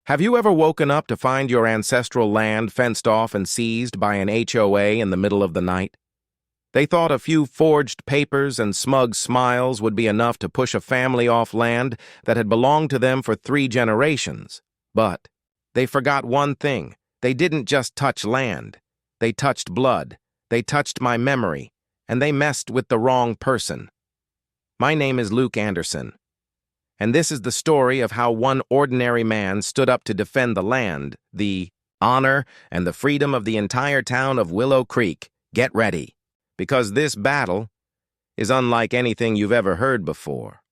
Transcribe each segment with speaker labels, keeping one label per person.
Speaker 1: Have you ever woken up to find your ancestral land fenced off and seized by an HOA in the middle of the night? They thought a few forged papers and smug smiles would be enough to push a family off land that had belonged to them for 3 generations. But they forgot one thing. They didn't just touch land. They touched blood. They touched my memory. And they messed with the wrong person. My name is Luke Anderson. And this is the story of how one ordinary man stood up to defend the land, the honor, and the freedom of the entire town of Willow Creek. Get ready, because this battle is unlike anything you've ever heard before.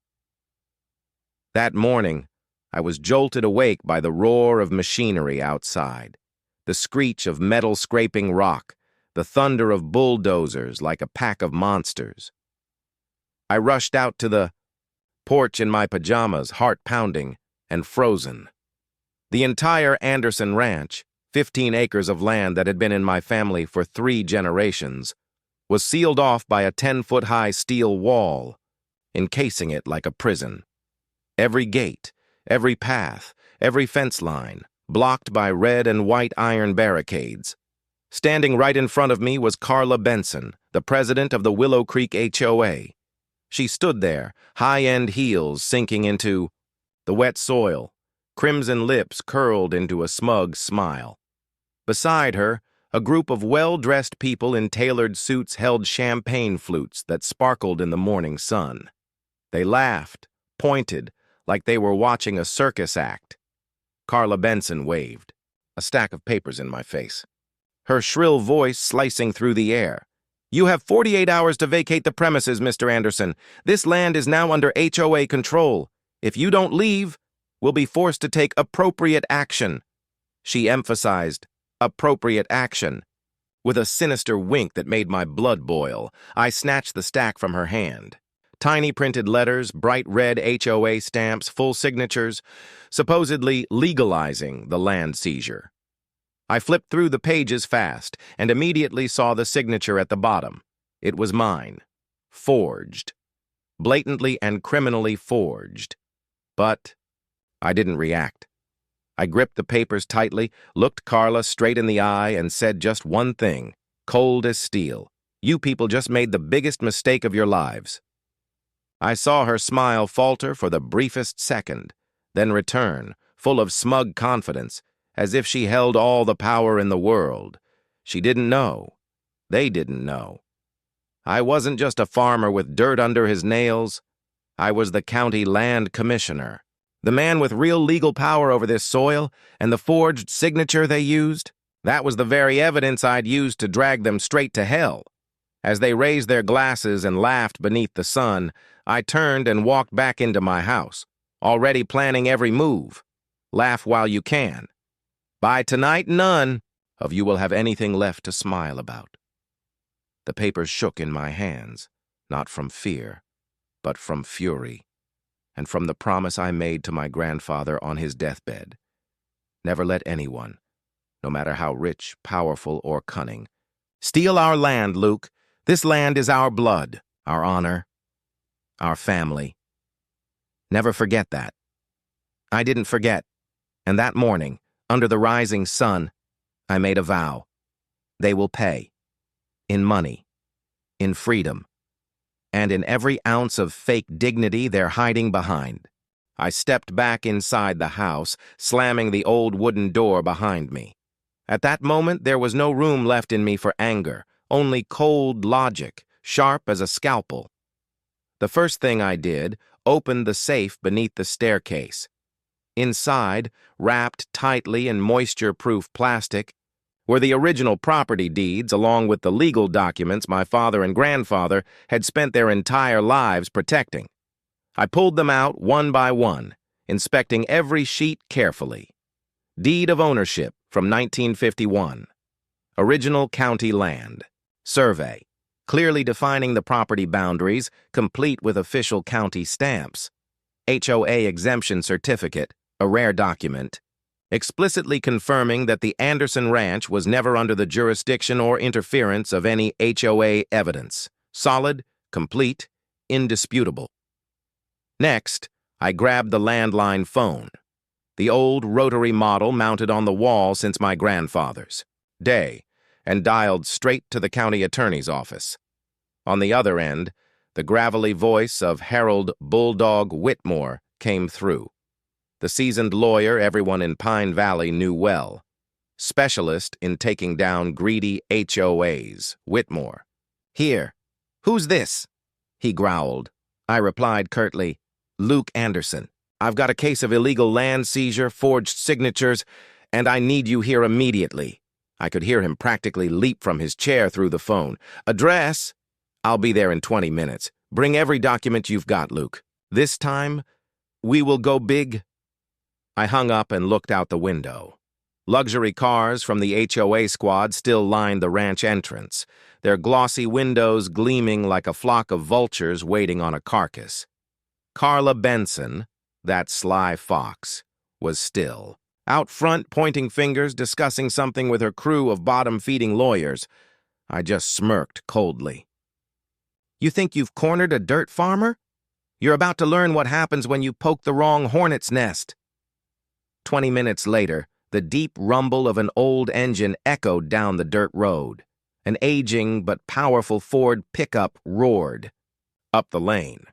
Speaker 1: That morning, I was jolted awake by the roar of machinery outside, the screech of metal scraping rock, the thunder of bulldozers like a pack of monsters. I rushed out to the porch in my pajamas, heart pounding and frozen. The entire Anderson Ranch, 15 acres of land that had been in my family for 3 generations, was sealed off by a 10-foot-high steel wall, encasing it like a prison. Every gate, every path, every fence line, blocked by red and white iron barricades. Standing right in front of me was Carla Benson, the president of the Willow Creek HOA. She stood there, high-end heels sinking into the wet soil, crimson lips curled into a smug smile. Beside her, a group of well-dressed people in tailored suits held champagne flutes that sparkled in the morning sun. They laughed, pointed, like they were watching a circus act. Carla Benson waved, a stack of papers in my face, her shrill voice slicing through the air. "You have 48 hours to vacate the premises, Mr. Anderson. This land is now under HOA control. If you don't leave, we'll be forced to take appropriate action." She emphasized, appropriate action. With a sinister wink that made my blood boil, I snatched the stack from her hand. Tiny printed letters, bright red HOA stamps, full signatures, supposedly legalizing the land seizure. I flipped through the pages fast and immediately saw the signature at the bottom. It was mine. Forged. Blatantly and criminally forged. But I didn't react. I gripped the papers tightly, looked Carla straight in the eye, and said just one thing, cold as steel. "You people just made the biggest mistake of your lives." I saw her smile falter for the briefest second, then return, full of smug confidence, as if she held all the power in the world. She didn't know. They didn't know. I wasn't just a farmer with dirt under his nails. I was the county land commissioner, the man with real legal power over this soil, and the forged signature they used. That was the very evidence I'd used to drag them straight to hell. As they raised their glasses and laughed beneath the sun, I turned and walked back into my house, already planning every move. Laugh while you can. By tonight, none of you will have anything left to smile about. The papers shook in my hands, not from fear, but from fury, and from the promise I made to my grandfather on his deathbed. Never let anyone, no matter how rich, powerful, or cunning, steal our land, Luke. This land is our blood, our honor, our family. Never forget that. I didn't forget, and that morning, under the rising sun, I made a vow. They will pay. In money. In freedom. And in every ounce of fake dignity they're hiding behind. I stepped back inside the house, slamming the old wooden door behind me. At that moment, there was no room left in me for anger, only cold logic, sharp as a scalpel. The first thing I did, opened the safe beneath the staircase. Inside, wrapped tightly in moisture-proof plastic, were the original property deeds along with the legal documents my father and grandfather had spent their entire lives protecting. I pulled them out one by one, inspecting every sheet carefully. Deed of ownership from 1951. Original county land. Survey, clearly defining the property boundaries, complete with official county stamps. HOA exemption certificate, a rare document, explicitly confirming that the Anderson Ranch was never under the jurisdiction or interference of any HOA evidence. Solid, complete, indisputable. Next, I grabbed the landline phone. the old rotary model mounted on the wall since my grandfather's day, and dialed straight to the county attorney's office. On the other end, the gravelly voice of Harold Bulldog Whitmore came through. The seasoned lawyer everyone in Pine Valley knew well. Specialist in taking down greedy HOAs, Whitmore. "Here. Who's this?" he growled. I replied curtly, "Luke Anderson. I've got a case of illegal land seizure, forged signatures, and I need you here immediately." I could hear him practically leap from his chair through the phone. "Address? I'll be there in 20 minutes. Bring every document you've got, Luke. This time, we will go big." I hung up and looked out the window. Luxury cars from the HOA squad still lined the ranch entrance, their glossy windows gleaming like a flock of vultures waiting on a carcass. Carla Benson, that sly fox, was still out front pointing fingers, discussing something with her crew of bottom-feeding lawyers. I just smirked coldly. "You think you've cornered a dirt farmer? You're about to learn what happens when you poke the wrong hornet's nest." 20 minutes later, the deep rumble of an old engine echoed down the dirt road. An aging but powerful Ford pickup roared up the lane.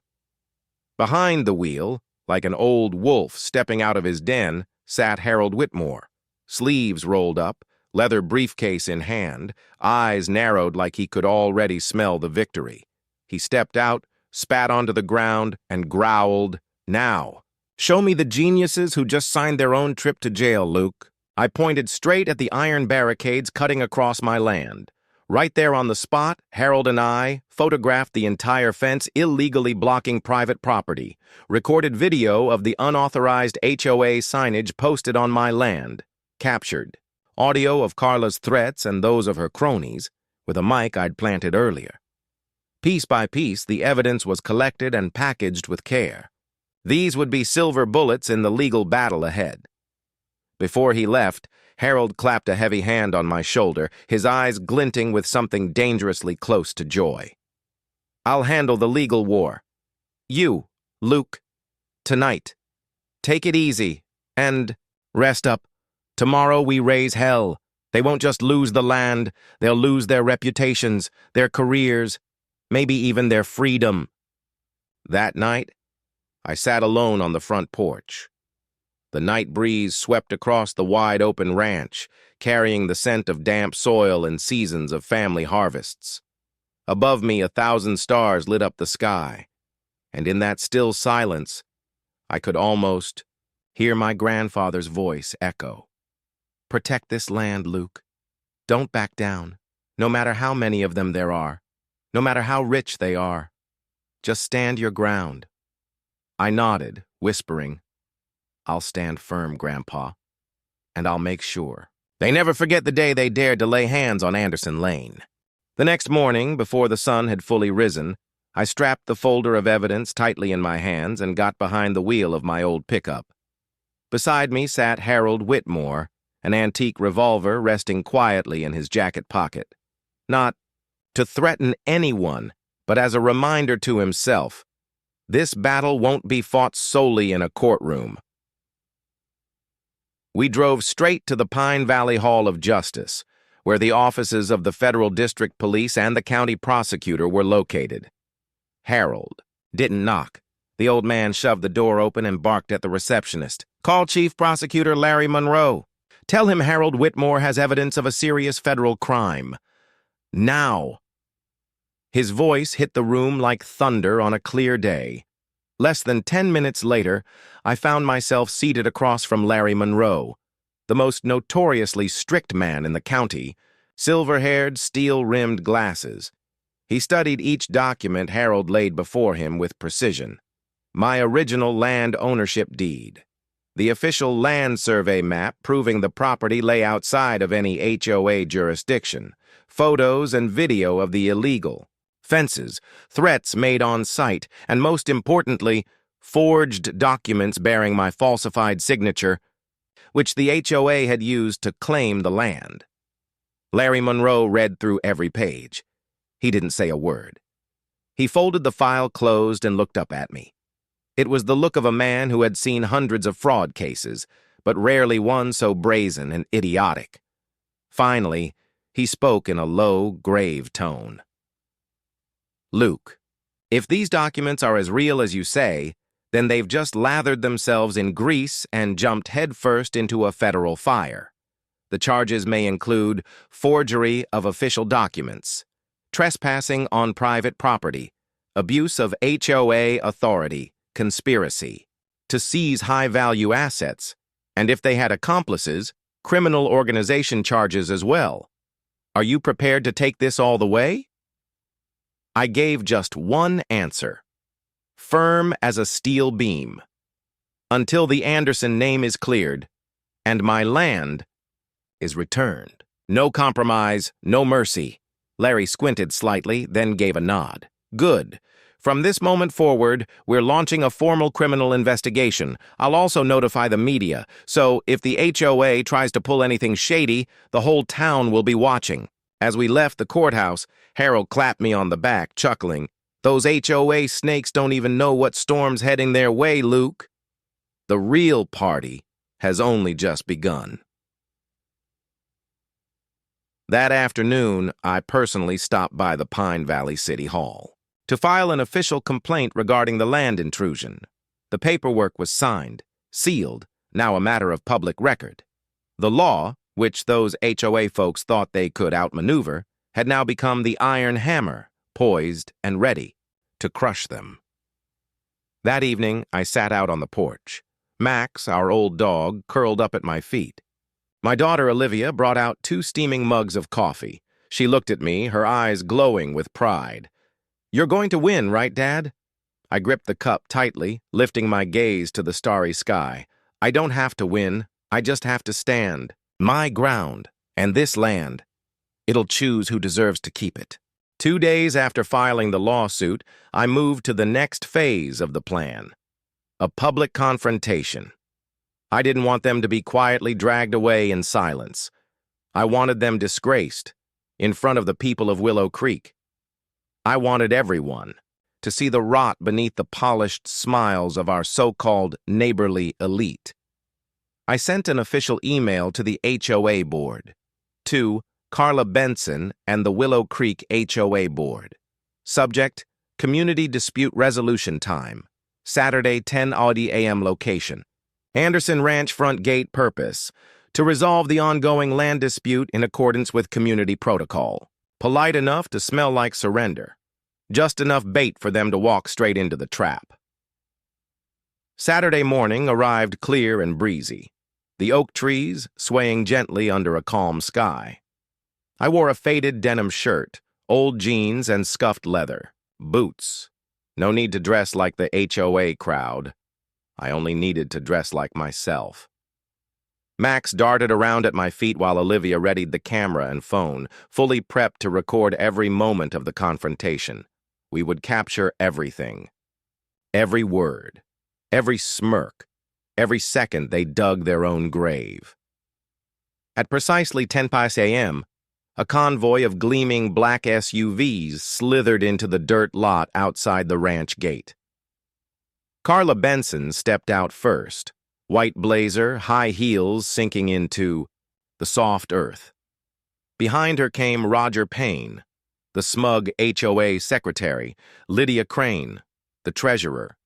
Speaker 1: Behind the wheel, like an old wolf stepping out of his den, sat Harold Whitmore, sleeves rolled up, leather briefcase in hand, eyes narrowed like he could already smell the victory. He stepped out, spat onto the ground, and growled, "Now, show me the geniuses who just signed their own trip to jail, Luke." I pointed straight at the iron barricades cutting across my land. Right there on the spot, Harold and I photographed the entire fence illegally blocking private property, recorded video of the unauthorized HOA signage posted on my land, captured audio of Carla's threats and those of her cronies, with a mic I'd planted earlier. Piece by piece, the evidence was collected and packaged with care. These would be silver bullets in the legal battle ahead. Before he left, Harold clapped a heavy hand on my shoulder, his eyes glinting with something dangerously close to joy. "I'll handle the legal war. You, Luke, tonight. Take it easy, and rest up. Tomorrow we raise hell. They won't just lose the land, they'll lose their reputations, their careers, maybe even their freedom." That night, I sat alone on the front porch. The night breeze swept across the wide-open ranch, carrying the scent of damp soil and seasons of family harvests. Above me, 1,000 stars lit up the sky, and in that still silence, I could almost hear my grandfather's voice echo. "Protect this land, Luke. Don't back down, no matter how many of them there are, no matter how rich they are. Just stand your ground." I nodded, whispering, "I'll stand firm, Grandpa, and I'll make sure." They never forget the day they dared to lay hands on Anderson Lane. The next morning, before the sun had fully risen, I strapped the folder of evidence tightly in my hands and got behind the wheel of my old pickup. Beside me sat Harold Whitmore, an antique revolver resting quietly in his jacket pocket. Not to threaten anyone, but as a reminder to himself, this battle won't be fought solely in a courtroom. We drove straight to the Pine Valley Hall of Justice, where the offices of the Federal District Police and the county prosecutor were located. Harold didn't knock. The old man shoved the door open and barked at the receptionist. "Call Chief Prosecutor Larry Monroe. Tell him Harold Whitmore has evidence of a serious federal crime. Now." His voice hit the room like thunder on a clear day. Less than 10 minutes later, I found myself seated across from Larry Monroe, the most notoriously strict man in the county, silver-haired, steel-rimmed glasses. He studied each document Harold laid before him with precision. My original land ownership deed, the official land survey map proving the property lay outside of any HOA jurisdiction, photos and video of the illegal, fences, threats made on site, and most importantly, forged documents bearing my falsified signature, which the HOA had used to claim the land. Larry Monroe read through every page. He didn't say a word. He folded the file closed and looked up at me. It was the look of a man who had seen hundreds of fraud cases, but rarely one so brazen and idiotic. Finally, he spoke in a low, grave tone. "Luke, if these documents are as real as you say, then they've just lathered themselves in grease and jumped headfirst into a federal fire. The charges may include forgery of official documents, trespassing on private property, abuse of HOA authority, conspiracy, to seize high-value assets, and if they had accomplices, criminal organization charges as well. Are you prepared to take this all the way?" I gave just one answer, firm as a steel beam. "Until the Anderson name is cleared, and my land is returned. No compromise, no mercy." Larry squinted slightly, then gave a nod. "Good. From this moment forward, we're launching a formal criminal investigation. I'll also notify the media, so if the HOA tries to pull anything shady, the whole town will be watching." As we left the courthouse, Harold clapped me on the back, chuckling. "Those HOA snakes don't even know what storm's heading their way, Luke. The real party has only just begun." That afternoon, I personally stopped by the Pine Valley City Hall to file an official complaint regarding the land intrusion. The paperwork was signed, sealed, now a matter of public record. The law, which those HOA folks thought they could outmaneuver, had now become the iron hammer, poised and ready to crush them. That evening, I sat out on the porch. Max, our old dog, curled up at my feet. My daughter Olivia brought out 2 steaming mugs of coffee. She looked at me, her eyes glowing with pride. "You're going to win, right, Dad?" I gripped the cup tightly, lifting my gaze to the starry sky. "I don't have to win. I just have to stand. My ground, and this land. It'll choose who deserves to keep it." 2 days after filing the lawsuit, I moved to the next phase of the plan. A public confrontation. I didn't want them to be quietly dragged away in silence. I wanted them disgraced, in front of the people of Willow Creek. I wanted everyone to see the rot beneath the polished smiles of our so-called neighborly elite. I sent an official email to the HOA board, to Carla Benson and the Willow Creek HOA board. Subject, Community Dispute Resolution Time, Saturday 10:00 a.m. Location, Anderson Ranch Front Gate. Purpose, to resolve the ongoing land dispute in accordance with community protocol. Polite enough to smell like surrender. Just enough bait for them to walk straight into the trap. Saturday morning arrived clear and breezy, the oak trees swaying gently under a calm sky. I wore a faded denim shirt, old jeans, and scuffed leather. Boots. No need to dress like the HOA crowd. I only needed to dress like myself. Max darted around at my feet while Olivia readied the camera and phone, fully prepped to record every moment of the confrontation. We would capture everything. Every word. Every smirk. Every second they dug their own grave. At precisely 10 a.m., a convoy of gleaming black SUVs slithered into the dirt lot outside the ranch gate. Carla Benson stepped out first, white blazer, high heels sinking into the soft earth. Behind her came Roger Payne, the smug HOA secretary, Lydia Crane, the treasurer,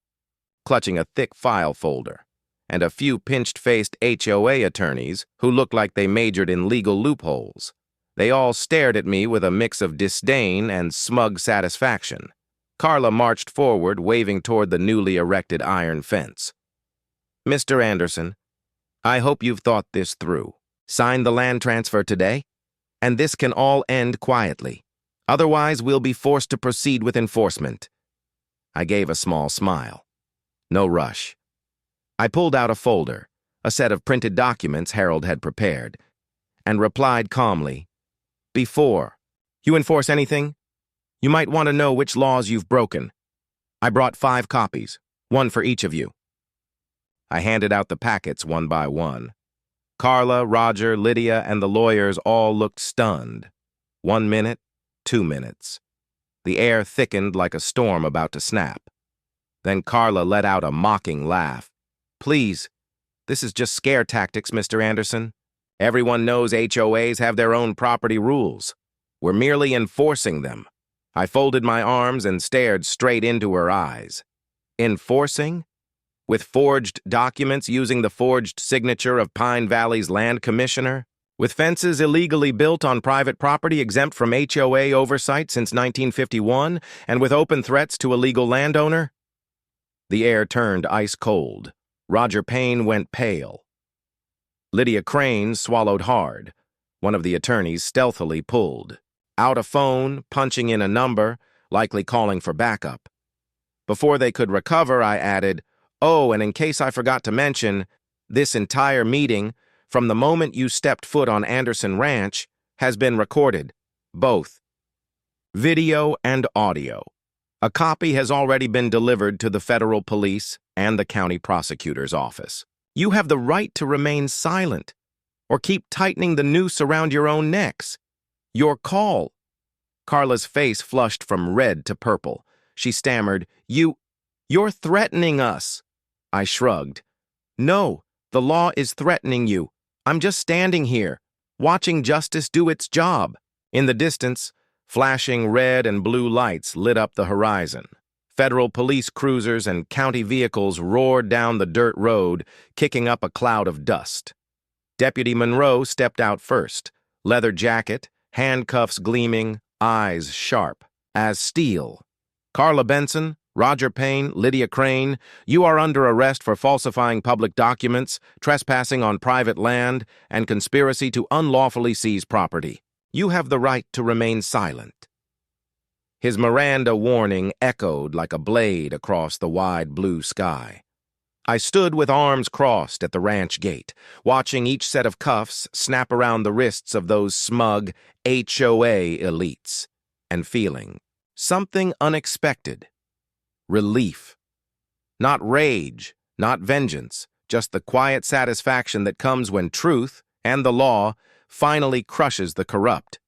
Speaker 1: clutching a thick file folder, and a few pinched-faced HOA attorneys who looked like they majored in legal loopholes. They all stared at me with a mix of disdain and smug satisfaction. Carla marched forward, waving toward the newly erected iron fence. "Mr. Anderson, I hope you've thought this through. Sign the land transfer today, and this can all end quietly. Otherwise, we'll be forced to proceed with enforcement." I gave a small smile. No rush. I pulled out a folder, a set of printed documents Harold had prepared, and replied calmly, "Before you enforce anything, you might want to know which laws you've broken. I brought 5 copies, one for each of you." I handed out the packets one by one. Carla, Roger, Lydia, and the lawyers all looked stunned. 1 minute, 2 minutes. The air thickened like a storm about to snap. Then Carla let out a mocking laugh. "Please, This is just scare tactics, Mr. Anderson. Everyone knows HOAs have their own property rules. We're merely enforcing them. I folded my arms and stared straight into her eyes. Enforcing? With forged documents using the forged signature of Pine Valley's land commissioner? With fences illegally built on private property exempt from HOA oversight since 1951, and with open threats to a legal landowner? The air turned ice cold. Roger Payne went pale. Lydia Crane swallowed hard. One of the attorneys stealthily pulled out a phone, punching in a number, likely calling for backup. Before they could recover, I added, "Oh, and in case I forgot to mention, this entire meeting, from the moment you stepped foot on Anderson Ranch, has been recorded. Both. Video and audio. A copy has already been delivered to the federal police and the county prosecutor's office. You have the right to remain silent, or keep tightening the noose around your own necks. Your call." Carla's face flushed from red to purple. She stammered, You're threatening us." I shrugged. "No, the law is threatening you. I'm just standing here, watching justice do its job." In the distance, flashing red and blue lights lit up the horizon. Federal police cruisers and county vehicles roared down the dirt road, kicking up a cloud of dust. Deputy Monroe stepped out first, leather jacket, handcuffs gleaming, eyes sharp as steel. "Carla Benson, Roger Payne, Lydia Crane, you are under arrest for falsifying public documents, trespassing on private land, and conspiracy to unlawfully seize property. You have the right to remain silent." His Miranda warning echoed like a blade across the wide blue sky. I stood with arms crossed at the ranch gate, watching each set of cuffs snap around the wrists of those smug HOA elites, and feeling something unexpected. Relief. Not rage, not vengeance, just the quiet satisfaction that comes when truth and the law finally crushes the corrupt.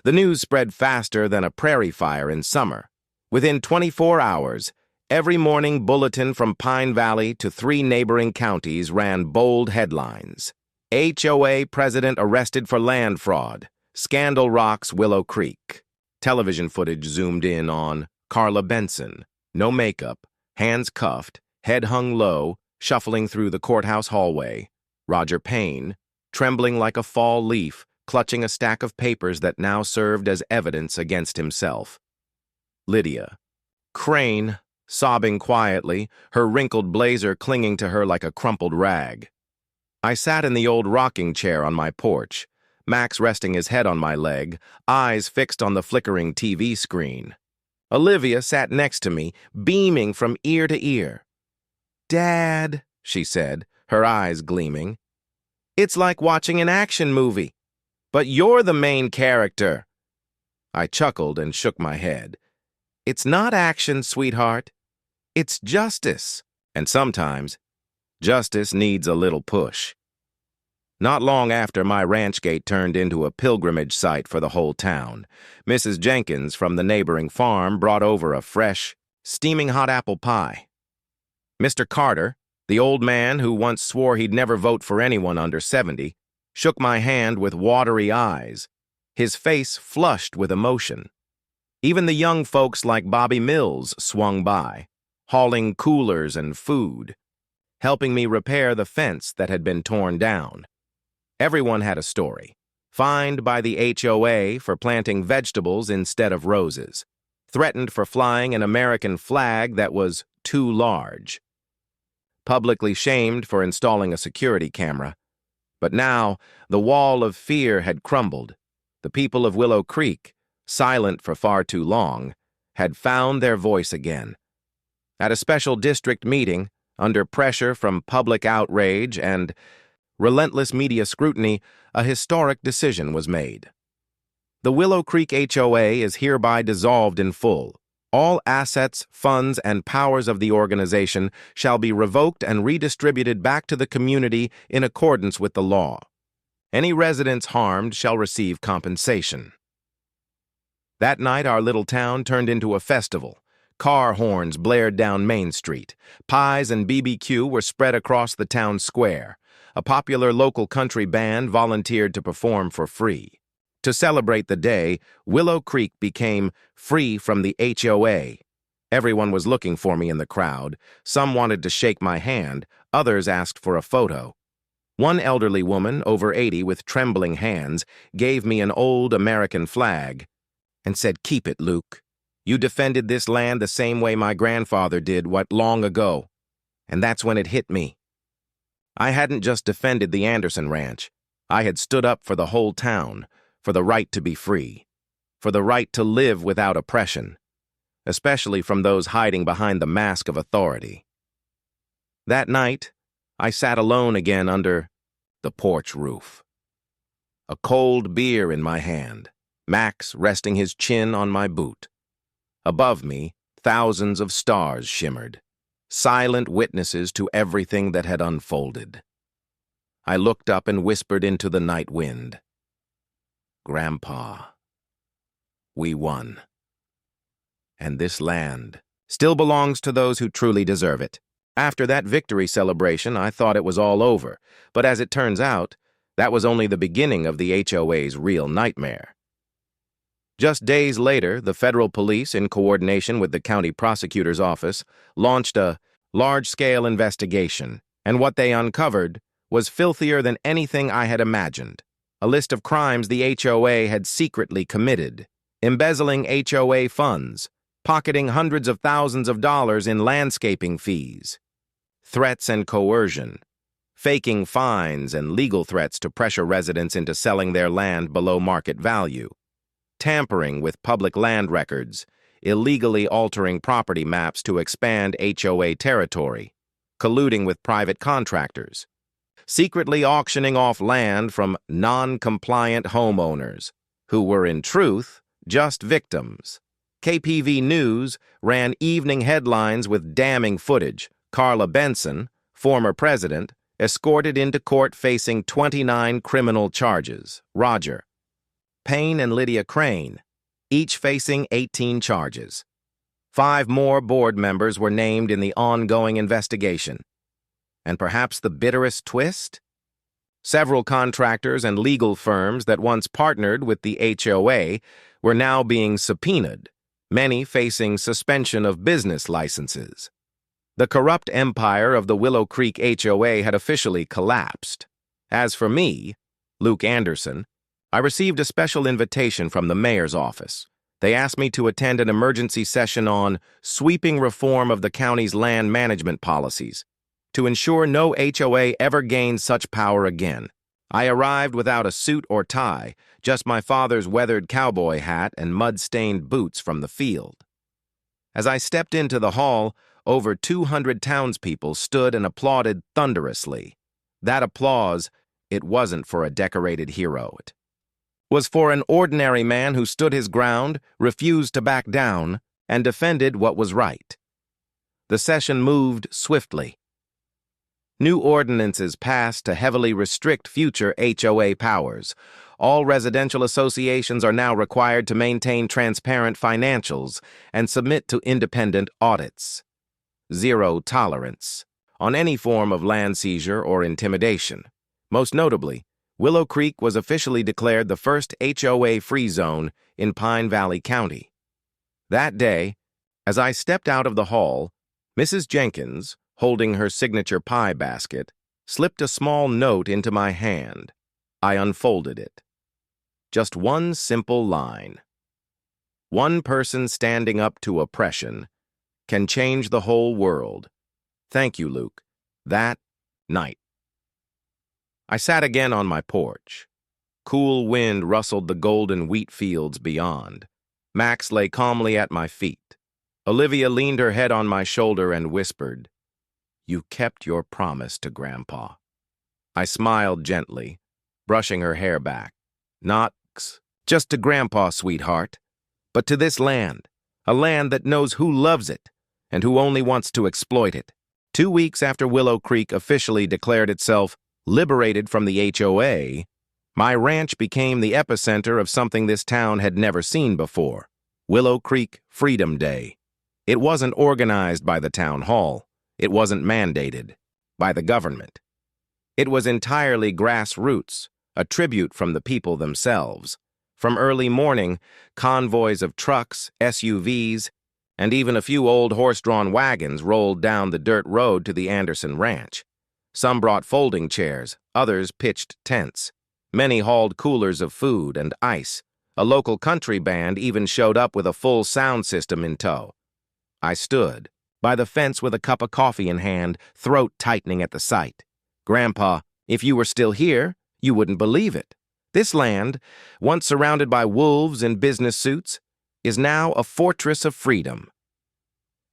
Speaker 1: The news spread faster than a prairie fire in summer. Within 24 hours, every morning bulletin from Pine Valley to 3 neighboring counties ran bold headlines. HOA president arrested for land fraud. Scandal rocks Willow Creek. Television footage zoomed in on Carla Benson, no makeup, hands cuffed, head hung low, shuffling through the courthouse hallway. Roger Payne, trembling like a fall leaf, clutching a stack of papers that now served as evidence against himself. Lydia Crane, sobbing quietly, her wrinkled blazer clinging to her like a crumpled rag. I sat in the old rocking chair on my porch, Max resting his head on my leg, eyes fixed on the flickering TV screen. Olivia sat next to me, beaming from ear to ear. "Dad," she said, her eyes gleaming, "it's like watching an action movie. But you're the main character." I chuckled and shook my head. "It's not action, sweetheart. It's justice. And sometimes, justice needs a little push." Not long after, my ranch gate turned into a pilgrimage site for the whole town. Mrs. Jenkins from the neighboring farm brought over a fresh, steaming hot apple pie. Mr. Carter, the old man who once swore he'd never vote for anyone under 70, shook my hand with watery eyes, his face flushed with emotion. Even the young folks like Bobby Mills swung by, hauling coolers and food, helping me repair the fence that had been torn down. Everyone had a story. Fined by the HOA for planting vegetables instead of roses. Threatened for flying an American flag that was too large. Publicly shamed for installing a security camera. But now, the wall of fear had crumbled. The people of Willow Creek, silent for far too long, had found their voice again. At a special district meeting, under pressure from public outrage and relentless media scrutiny, a historic decision was made. The Willow Creek HOA is hereby dissolved in full. All assets, funds, and powers of the organization shall be revoked and redistributed back to the community in accordance with the law. Any residents harmed shall receive compensation. That night, our little town turned into a festival. Car horns blared down Main Street. Pies and BBQ were spread across the town square. A popular local country band volunteered to perform for free. To celebrate the day, Willow Creek became free from the HOA. Everyone was looking for me in the crowd. Some wanted to shake my hand, others asked for a photo. One elderly woman, over 80, with trembling hands, gave me an old American flag and said, "Keep it, Luke. You defended this land the same way my grandfather did long ago." And that's when it hit me. I hadn't just defended the Anderson Ranch. I had stood up for the whole town, for the right to be free, for the right to live without oppression, especially from those hiding behind the mask of authority. That night, I sat alone again under the porch roof. A cold beer in my hand, Max resting his chin on my boot. Above me, thousands of stars shimmered, silent witnesses to everything that had unfolded. I looked up and whispered into the night wind, "Grandpa, we won. And this land still belongs to those who truly deserve it." After that victory celebration, I thought it was all over, but as it turns out, that was only the beginning of the HOA's real nightmare. Just days later, the federal police, in coordination with the county prosecutor's office, launched a large-scale investigation, and what they uncovered was filthier than anything I had imagined. A list of crimes the HOA had secretly committed: embezzling HOA funds, pocketing hundreds of thousands of dollars in landscaping fees, threats and coercion, faking fines and legal threats to pressure residents into selling their land below market value, tampering with public land records, illegally altering property maps to expand HOA territory, colluding with private contractors, secretly auctioning off land from non-compliant homeowners, who were in truth just victims. KPV News ran evening headlines with damning footage. Carla Benson, former president, escorted into court facing 29 criminal charges. Roger Payne and Lydia Crane, each facing 18 charges. 5 more board members were named in the ongoing investigation. And perhaps the bitterest twist? Several contractors and legal firms that once partnered with the HOA were now being subpoenaed, many facing suspension of business licenses. The corrupt empire of the Willow Creek HOA had officially collapsed. As for me, Luke Anderson, I received a special invitation from the mayor's office. They asked me to attend an emergency session on sweeping reform of the county's land management policies to ensure no HOA ever gains such power again. I arrived without a suit or tie, just my father's weathered cowboy hat and mud-stained boots from the field. As I stepped into the hall, over 200 townspeople stood and applauded thunderously. That applause, it wasn't for a decorated hero. It was for an ordinary man who stood his ground, refused to back down, and defended what was right. The session moved swiftly. New ordinances passed to heavily restrict future HOA powers. All residential associations are now required to maintain transparent financials and submit to independent audits. Zero tolerance on any form of land seizure or intimidation. Most notably, Willow Creek was officially declared the first HOA-free zone in Pine Valley County. That day, as I stepped out of the hall, Mrs. Jenkins, holding her signature pie basket, slipped a small note into my hand. I unfolded it. Just one simple line. One person standing up to oppression can change the whole world. Thank you, Luke. That night. I sat again on my porch. Cool wind rustled the golden wheat fields beyond. Max lay calmly at my feet. Olivia leaned her head on my shoulder and whispered, "You kept your promise to Grandpa." I smiled gently, brushing her hair back. "Not just to Grandpa, sweetheart, but to this land, a land that knows who loves it and who only wants to exploit it." 2 weeks after Willow Creek officially declared itself liberated from the HOA, my ranch became the epicenter of something this town had never seen before: Willow Creek Freedom Day. It wasn't organized by the town hall. It wasn't mandated by the government. It was entirely grassroots, a tribute from the people themselves. From early morning, convoys of trucks, SUVs, and even a few old horse-drawn wagons rolled down the dirt road to the Anderson Ranch. Some brought folding chairs, others pitched tents. Many hauled coolers of food and ice. A local country band even showed up with a full sound system in tow. I stood by the fence with a cup of coffee in hand, throat tightening at the sight. Grandpa, if you were still here, you wouldn't believe it. This land, once surrounded by wolves in business suits, is now a fortress of freedom.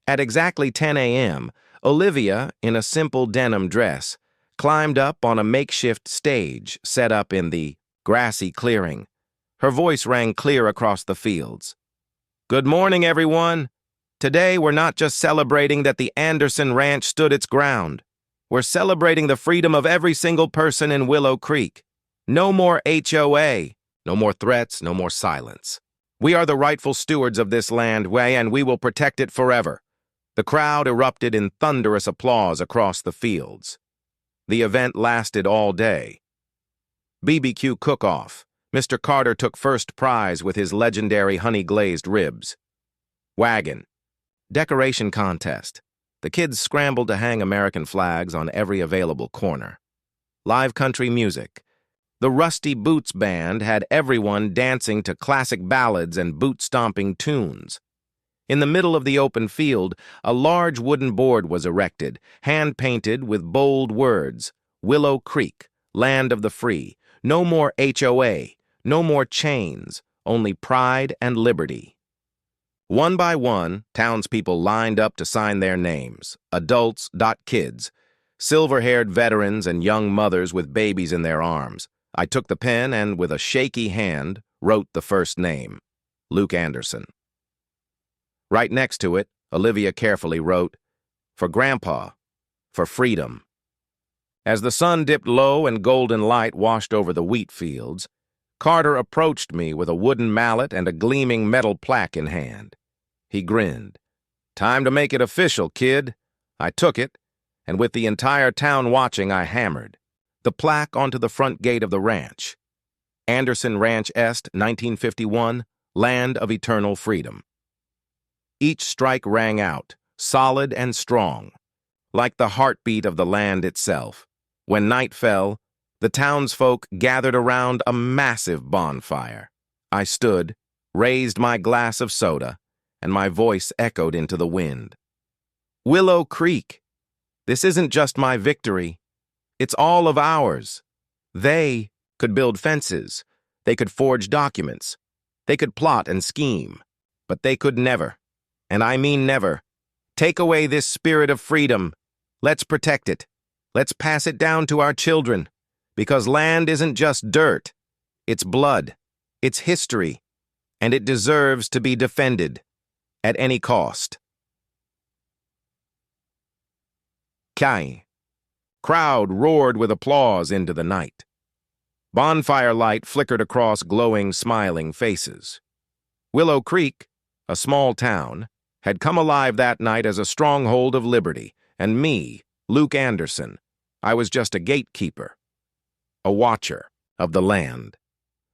Speaker 1: At exactly 10 a.m., Olivia, in a simple denim dress, climbed up on a makeshift stage set up in the grassy clearing. Her voice rang clear across the fields. "Good morning, everyone. Today we're not just celebrating that the Anderson Ranch stood its ground. We're celebrating the freedom of every single person in Willow Creek. No more HOA, no more threats, no more silence. We are the rightful stewards of this land, and we will protect it forever." The crowd erupted in thunderous applause across the fields. The event lasted all day. BBQ cook-off. Mr. Carter took first prize with his legendary honey-glazed ribs. Wagon. Decoration contest. The kids scrambled to hang American flags on every available corner. Live country music. The Rusty Boots Band had everyone dancing to classic ballads and boot-stomping tunes. In the middle of the open field, a large wooden board was erected, hand-painted with bold words: Willow Creek, land of the free. No more HOA, no more chains, only pride and liberty. One by one, townspeople lined up to sign their names, adults, kids, silver-haired veterans and young mothers with babies in their arms. I took the pen and, with a shaky hand, wrote the first name, Luke Anderson. Right next to it, Olivia carefully wrote, "For Grandpa, for freedom." As the sun dipped low and golden light washed over the wheat fields, Carter approached me with a wooden mallet and a gleaming metal plaque in hand. He grinned. "Time to make it official, kid." I took it, and with the entire town watching, I hammered the plaque onto the front gate of the ranch. Anderson Ranch Est, 1951, Land of Eternal Freedom. Each strike rang out, solid and strong, like the heartbeat of the land itself. When night fell, the townsfolk gathered around a massive bonfire. I stood, raised my glass of soda, and my voice echoed into the wind. Willow Creek. This isn't just my victory. It's all of ours. They could build fences. They could forge documents. They could plot and scheme. But they could never, and I mean never, take away this spirit of freedom. Let's protect it. Let's pass it down to our children. Because land isn't just dirt. It's blood. It's history. And it deserves to be defended. At any cost. Kai. Crowd roared with applause into the night. Bonfire light flickered across glowing, smiling faces. Willow Creek, a small town, had come alive that night as a stronghold of liberty, and me, Luke Anderson, I was just a gatekeeper, a watcher of the land,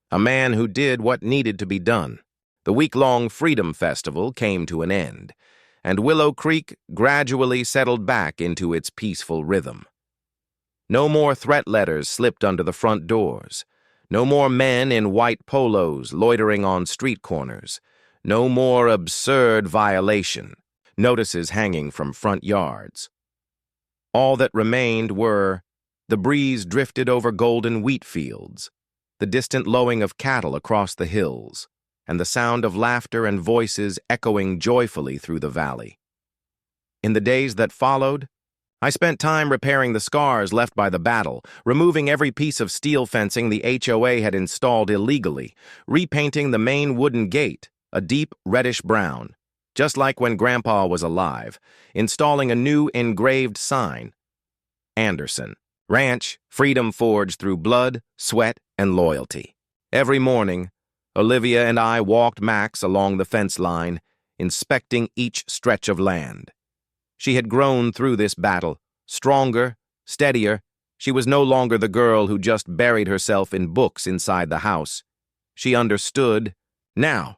Speaker 1: a man who did what needed to be done. The week-long Freedom Festival came to an end, and Willow Creek gradually settled back into its peaceful rhythm. No more threat letters slipped under the front doors. No more men in white polos loitering on street corners. No more absurd violation, notices hanging from front yards. All that remained were the breeze drifted over golden wheat fields, the distant lowing of cattle across the hills, and the sound of laughter and voices echoing joyfully through the valley. In the days that followed, I spent time repairing the scars left by the battle, removing every piece of steel fencing the HOA had installed illegally, repainting the main wooden gate, a deep reddish brown, just like when Grandpa was alive, installing a new engraved sign, Anderson, Ranch, freedom forged through blood, sweat, and loyalty. Every morning, Olivia and I walked Max along the fence line, inspecting each stretch of land. She had grown through this battle, stronger, steadier. She was no longer the girl who just buried herself in books inside the house. She understood. Now,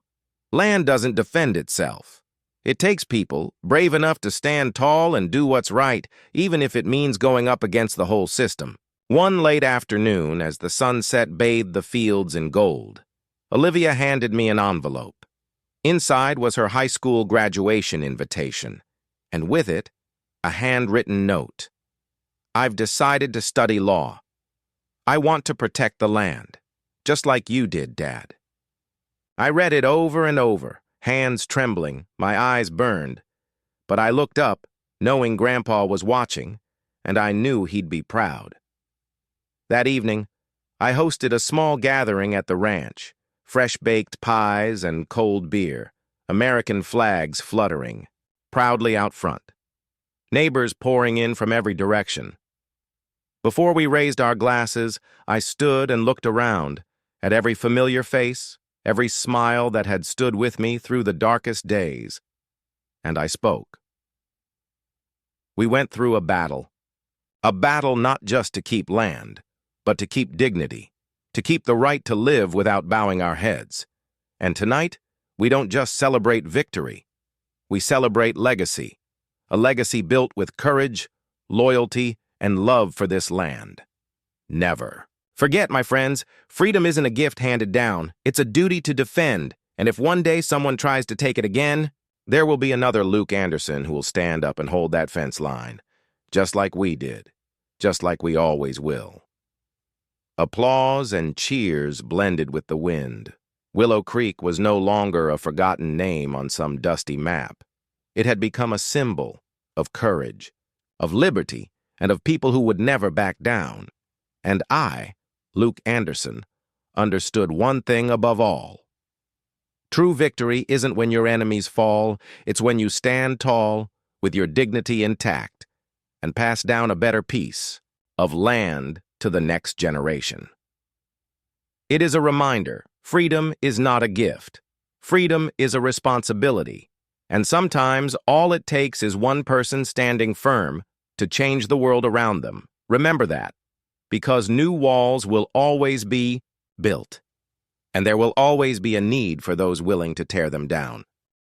Speaker 1: land doesn't defend itself. It takes people brave enough to stand tall and do what's right, even if it means going up against the whole system. One late afternoon, as the sunset bathed the fields in gold, Olivia handed me an envelope. Inside was her high school graduation invitation, and with it, a handwritten note. "I've decided to study law. I want to protect the land, just like you did, Dad." I read it over and over, hands trembling, my eyes burned. But I looked up, knowing Grandpa was watching, and I knew he'd be proud. That evening, I hosted a small gathering at the ranch, fresh-baked pies and cold beer, American flags fluttering, proudly out front, neighbors pouring in from every direction. Before we raised our glasses, I stood and looked around, at every familiar face, every smile that had stood with me through the darkest days, and I spoke. We went through a battle not just to keep land, but to keep dignity, to keep the right to live without bowing our heads. And tonight, we don't just celebrate victory, we celebrate legacy, a legacy built with courage, loyalty, and love for this land. Never. Forget, my friends, freedom isn't a gift handed down, it's a duty to defend, and if one day someone tries to take it again, there will be another Luke Anderson who will stand up and hold that fence line, just like we did, just like we always will. Applause and cheers blended with the wind. Willow Creek was no longer a forgotten name on some dusty map. It had become a symbol of courage, of liberty, and of people who would never back down. And I, Luke Anderson, understood one thing above all. True victory isn't when your enemies fall, it's when you stand tall, with your dignity intact, and pass down a better piece of land to the next generation. It is a reminder, freedom is not a gift. Freedom is a responsibility, and sometimes all it takes is one person standing firm to change the world around them. Remember that, because new walls will always be built, and there will always be a need for those willing to tear them down.